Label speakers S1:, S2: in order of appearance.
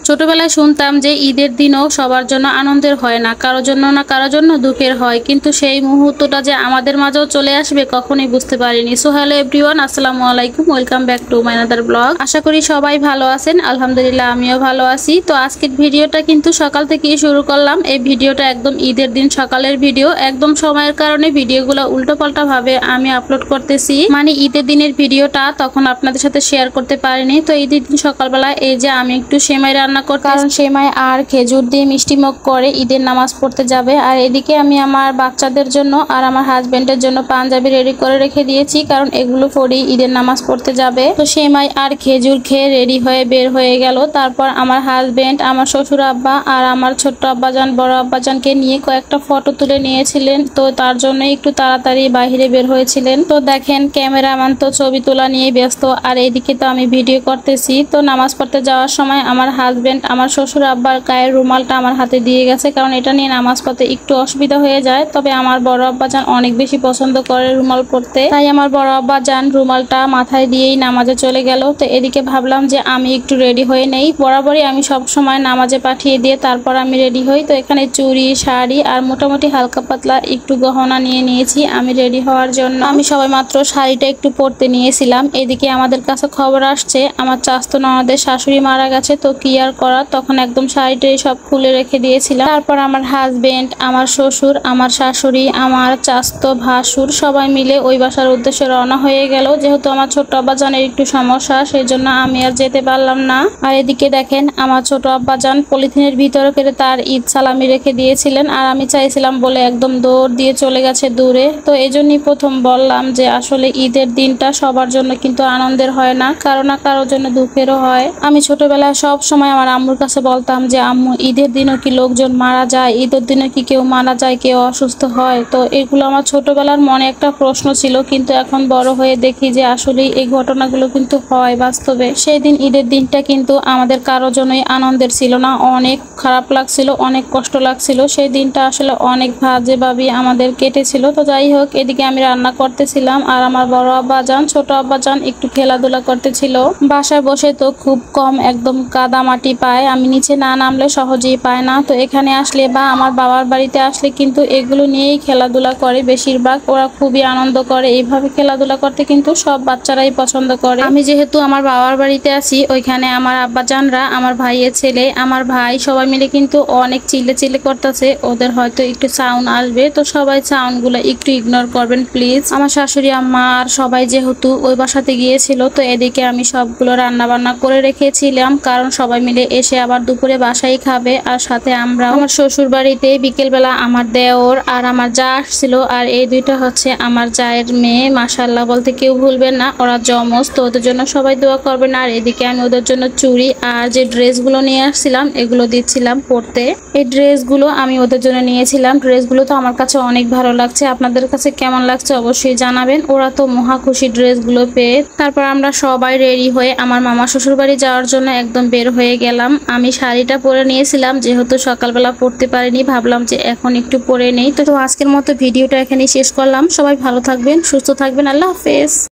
S1: ছোটবেলায় শুনতাম যে ঈদের দিনও সবার জন্য আনন্দের হয় না, কারো জন্য না কারো জন্য দুঃখের হয়, কিন্তু সেই মুহূর্তটা যে আমাদের মাঝেও চলে আসবে কখনোই বুঝতে পারিনি। সো হ্যালো এভরিওয়ান, আসসালামু আলাইকুম, welcome back to my another blog. আশা করি সবাই ভালো আছেন, আলহামদুলিল্লাহ আমিও ভালো আছি। তো আজকের ভিডিওটা কিন্তু সকাল থেকেই শুরু করলাম। এই ভিডিওটা একদম ঈদের দিন সকালের ভিডিও, একদম সময়ের কারণে ভিডিওগুলো উল্টোপাল্টা ভাবে আমি আপলোড করতেছি, মানে ঈদের দিনের ভিডিওটা তখন আপনাদের সাথে শেয়ার করতে পারিনি। তো ঈদের দিন সকালবেলা এই যে আমি একটু সেমাই রান্না করতে, কারণ সেমাই আর খেজুর দিয়ে মিষ্টি মুখ করে ঈদের নামাজ পড়তে যাবে। আর এদিকে আমি আমার বাচ্চাদের জন্য আর আমার হাজবেন্ডের জন্য পাঞ্জাবি রেডি করে রেখে দিয়েছি, কারণ এগুলো পরেই ঈদের নামাজ পড়তে যাবে। তো সেমাই আর খেজুর খেয়ে রেডি হয়ে বের হয়ে গেল। তারপর আমার হাজবেন্ড, আমার শ্বশুর আব্বা আর আমার ছোট্ট আব্বাজান, বড় আব্বাজানকে নিয়ে কয়েকটা ফটো তুলে নিয়েছিলেন। তো তার জন্য একটু তাড়াতাড়ি বাইরে বের হয়েছিলেন। তো দেখেন ক্যামেরাম্যান তো ছবি তোলা নিয়ে ব্যস্ত, আর এইদিকে তো আমি ভিডিও করতেছি। তো নামাজ পড়তে যাওয়ার সময় আমার হাজবেন্ড আমার শ্বশুর আব্বার গায়ের রুমালটা আমার হাতে দিয়ে গেছে, কারণ এটা নিয়ে নামাজ পড়তে একটু অসুবিধা হয়ে যায়। তবে আমার বড় আব্বাজান অনেক বেশি পছন্দ করে রুমাল পড়তে, তাই আমার বড় আব্বাজান রুমালটা মাথায় দিয়েই নামাজে চলে গেল। তো এদিকে ভাবলাম যে আমি একটু রেডি হয়ে নেই, বরাবরই আমি সব সময় নামাজে পাঠিয়ে দিয়ে তারপর আমি রেডি হই। তো এখানে চুড়ি, শাড়ি আর মোটামুটি হালকা পাতলা একটু গহনা নিয়ে নিয়েছি আমি রেডি হওয়ার জন্য। আমি সবাই মাত্র শাড়িটা একটু পরতে নিয়েছিলাম। এদিকে আমাদের কাছে খবর আসছে আমার চাচতো ননদের শাশুড়ি মারা গেছে। তো কি আর করার, তখন একদম শাড়িটাই সব খুলে রেখে দিয়েছিলাম। তারপর আমার হাজবেন্ড, আমার শ্বশুর, আমার শাশুড়ি, আমার চাচতো ভাসুর সবাই মিলে ওই বাসার উদ্দেশ্যে রওনা হয়ে গেল। যেহেতু আমার ছোট আব্বাজানের একটু সমস্যা, সেই জন্য আমি আর যেতে পারলাম না। আর এদিকে দেখেন আমার ছোট আব্বাজান পলিথিনের ভিতরে করে তার ঈদ সালামি রেখে দিয়েছিলেন, আর আমি চাইছিলাম বলে একদম দৌড় দিয়ে চলে গেছে দূরে। তো এই জন্যই প্রথম বললাম যে আসলে ঈদের দিনটা সবার জন্য কিন্তু আনন্দের হয় না, কারো না কারোর জন্য দুঃখেরও হয়। আমি ছোটবেলায় সব সময় আমার আম্মুর কাছে বলতাম যে আম্মু, ঈদের দিনও কি লোকজন মারা যায়, ঈদের দিনও কি কেউ মারা যায়, কেউ অসুস্থ হয়? তো এগুলো আমার ছোটবেলার মনে একটা প্রশ্ন ছিল, কিন্তু এখন বড় হয়ে দেখি যে আসলে এই ঘটনাগুলো কিন্তু হয় বাস্তবে। সেই দিন ঈদের দিনটা কিন্তু আমাদের কারোর জন্যই আনন্দের ছিল না, অনেক খারাপ লাগছিল, অনেক কষ্ট লাগছিল। সেই দিনটা আসলে অনেক বাজেভাবে আমাদের কেটেছিল। তো যাই হোক, এদিকে আমি রান্না করতেছিলাম আর আমার বড় আব্বাজান, ছোট আব্বাজান একটু খেলাধুলা করতেছিল। বাসায় বসে তো খুব কম একদম কাদা মাটি পায়, আমি নিচে না নামলে সহজেই পায় না। তো এখানে আসলে বা আমার বাবার বাড়িতে আসলে কিন্তু এগুলো নিয়েই খেলাধুলা করে বেশিরভাগ, ওরা খুবই আনন্দ করে। এইভাবে খেলাধুলা করতে কিন্তু সব বাচ্চারাই পছন্দ করে। আমি যেহেতু আমার বাবার বাড়িতে আছি, ওইখানে আমার আব্বাজানরা, আমার ভাইয়ের ছেলে, আমার ভাই সবাই মিলে কিন্তু অনেক চিল্লে করতেছে। ওদের হয়তো একটু সাউন্ড আসবে, তো সবাই সাউন্ড গুলো একটু ইগনোর করবেন প্লিজ। আমার শাশুড়ি আম্মা আর সবাই যেহেতু ওই বাসাতে গিয়েছিল, তো এদিকে আমি সবগুলো রান্না বান্না করে রেখেছিলাম, কারণ সবাই মিলে এসে আবার দুপুরে বাসায় খাবে। আর সাথে আমরা আমার শ্বশুর বাড়িতে বিকেলবেলা আমার দেওর আর আমার যা আসছিল, আর এই দুইটা হচ্ছে আমার জায়ের মেয়ে। মাশাআল্লাহ বলতে কেউ ভুলবেন না, ওরা জমজ, তো ওদের জন্য সবাই দোয়া করবেন। আর এদিকে আমি ওদের জন্য চুড়ি আর যে ড্রেসগুলো নিয়ে আসছিলাম এগুলো দিচ্ছিলাম পরতে। এই ড্রেসগুলো আমি ওদের জন্য নিয়েছিলাম। ড্রেসগুলো তো আমার কাছে অনেক ভালো লাগছে, আপনাদের কাছে কেমন লাগছে অবশ্যই জানাবেন। ওরা তো মহা খুশি ড্রেসগুলো পেয়ে। তারপর আমরা সবাই রেডি হয়ে আমার মামা শ্বশুর বাড়ি যাওয়ার জন্য একদম বের হয়ে গেলাম। আমি শাড়িটা পরে নিয়েছিলাম, যেহেতু সকালবেলা পরতে পারিনি, ভাবলাম যে এখন একটু পরে নেই। তো আজকের মতো ভিডিওটা এখানেই শেষ করলাম। সবাই ভালো থাকবেন, সুস্থ থাকবেন, আল্লাহ হাফেজ।